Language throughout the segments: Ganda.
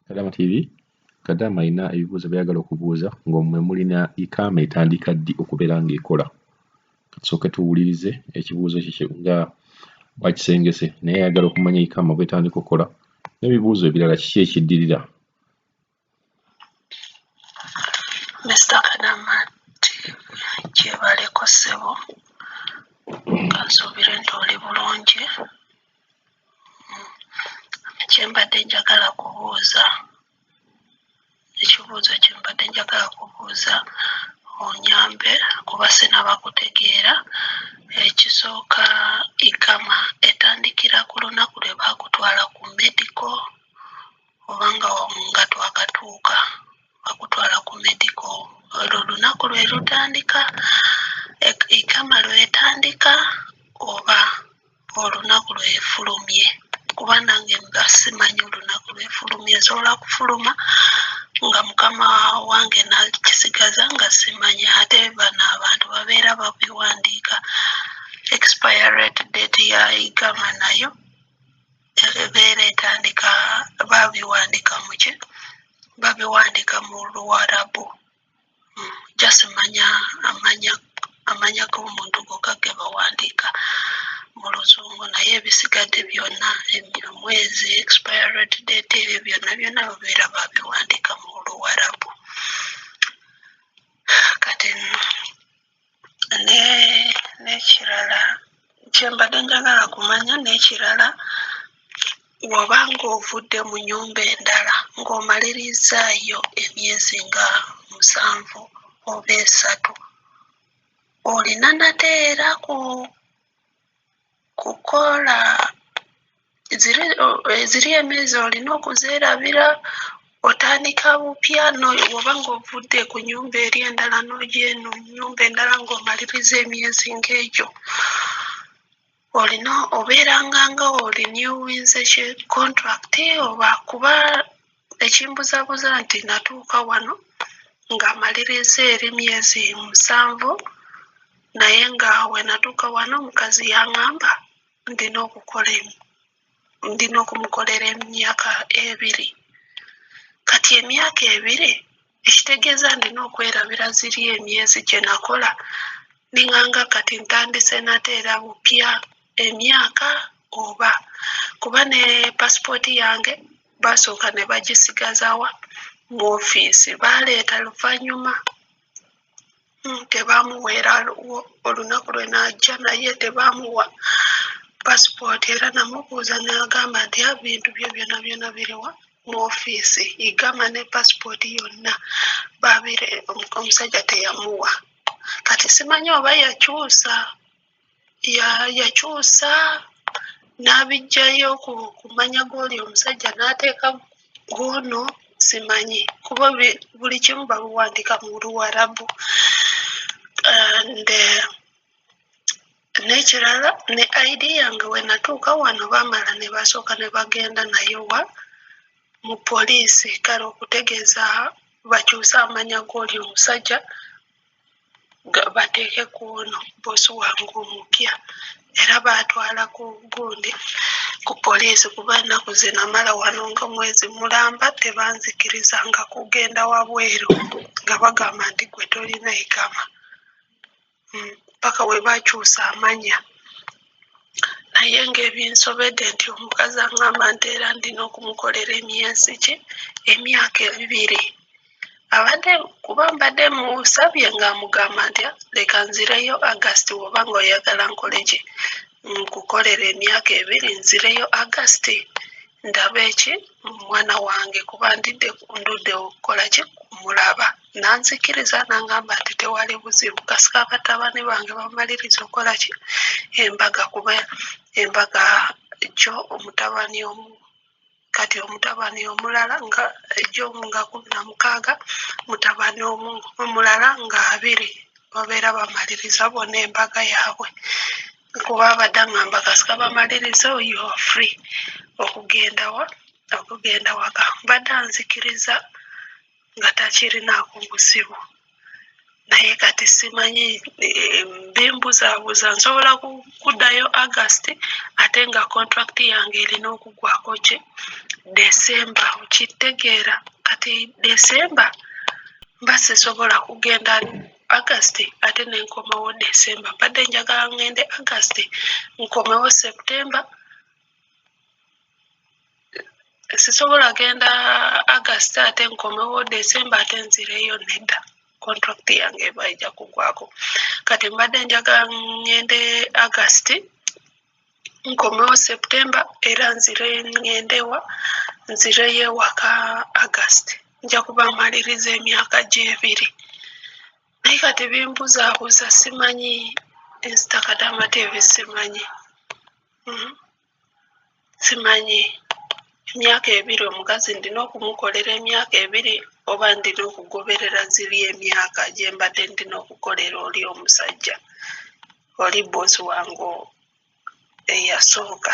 Kadama TV, Kadama alina ebibuuzo by'ayagala okubuuza ng'omwe mulina ikaama etandika ddi okubeera ng'ekola. Tusooke tuwulirize ekibuuzo kye nga bwakisengese naye ayagala okumanya ikaama bw'etandika okukola n'ebibuuzo ebirala kiki ekiddirira. Mr. Kadama kyebaleko ssebo kansuubire nti oli bulungi. Kyembadde njagala kubuuza, ekibuuzo kyembadde njagala kubuuza onyambe kuba sinaba kutegeera. Ekisooka, ikaama etandikira ku lunaku lwe baakutwala ku medical oba nga twakatuuka bakutwala ku medical, olwo lunaku lwe lutandika ikaama lwetandika oba olunaku lwefulumye? Kuba nange mba simanyi olunaku lwefulumye. Nsobola kufuluma nga mukama wange nakisigaza nga simanyi, ate bano abantu babeera babiwandiika. Expired date ya ikaama nayo ebeera etandika, babiwandiika mu ki? Babiwandiika mu Luwarabu. Just amanya g'omuntu gokka ge bawandiika mu Luzungu, naye ebisigadde byonna omwezi, expired date, ebyo byonna babeera babiwandiika mu Luwarabu. Kati n'ekirala kyembadde njagala kumanya, n'ekirala wabanga ovudde mu nnyumba endala ng'omalirizaayo emyezi nga 7 oba 3, olina nateera kukola ziri emyezi olina okuzeerabira otandika bupya? Wabanga ovudde ku nnyumba eri endala n'ojja eno nnyumba endala ng'omaliriza emyezi ng'egyo, olina obeeranga nga olinewinze ki contract? Oba kuba ekimbuzaabuza nti natuuka wano ng'amaliriza eri myezi 7 naye nga we natuuka wano omukazi yaŋŋamba ndina okumukolera emyaka 2. Kati emyaka 2 ekitegeeza ndina okwerabira ziri emyezi gye nakola, niŋŋanga kati ntandise nateera bupya emyaka oba? Kuba ne pasipooti yange basooka ne bagisigazawa mu ofiisi, baleeta luvannyuma tebaamuweera olunaku lwe najja naye tebaamuwa pasipooti. Era namubuuza n'agamba nti ebintu bye byonna biriwa mu ofiisi, igama ne pasipooti yonna omusajja teyamuwa. Kati simanyi oba yakyusa n'abijjayo kumanya gw'oli omusajja n'ateeka gw'ono, simanyi kuba buli kimu babiwandiika mu Luwarabu. N'ekirala, ne ID yange we natuuka wano baamala ne basooka ne bagenda nayo mu poliisi, kale okutegeeza bakyuse amanya g'oli omusajja bateeke ku ono boosi wange omupya. Era baatwala ku gundi ku poliisi kuba ennaku ze namala wano nga mwezi mulamba tebanzikirizanga kugenda wabweru nga bagamba nti gwe tolina ikaama, paka we bakyusa amanya. Naye ng'ebinsobedde nti omukazi aŋŋamba nti era ndina okumukolera emyaka 2. Kuba mbadde musabye ng'amugamba nti leka nzireyo August, oba nga oyagala nkole ki nkukolera emyaka 2, nzireyo August ndabe ki mwana wange, kuba ndudde okukola ki kumulaba. Nanzikiriza n'angamba nti tewali buzibu, kasika batabani bange bamaliriza okukola ki embaga, kuba embaga gyo omutabani omu, kati omutabani omulala nga gyo nga 16, mutabani omulala nga 2 babeera bamaliriza bona embaga yaabwe. Kuba abadde aŋŋamba kasika bamaliriza you are free okugenda waka. Badde anzikiriza nga takirinaako buzibu. naye kati simanyi bimbuzaabuza nsobola kuddayo August ate nga contract yange erina okugwako ki December. Okitegeera kati December mba sisobola kugenda August ate nenkomawo December. Mbadde njagala ngende August nkomewo September. Sisobola genda August ate nkomewo December ate nzireyo nedda. Contract yange eba ejja kugwako. Kati mbadde njagala ngende August nkomewo September era nzireyo ewaka August. Nja kuba maliriza emyaka gye 2. Naye kati bimbuzaabuza simanyi Instakadama TV simanyi. Simanyi emyaka 2 omukazi ndina okumukolera emyaka 2 oba ndina okugoberera ziri emyaka gye mbadde ndina okukolera oli omusajja oli boosi wange eyasooka.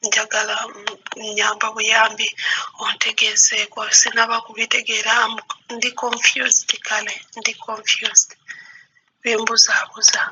Njagala nyamba buyambi ontegeezeeko sinaba kubitegeera. Ndi confused kale ndi confused bimbuzaabuza.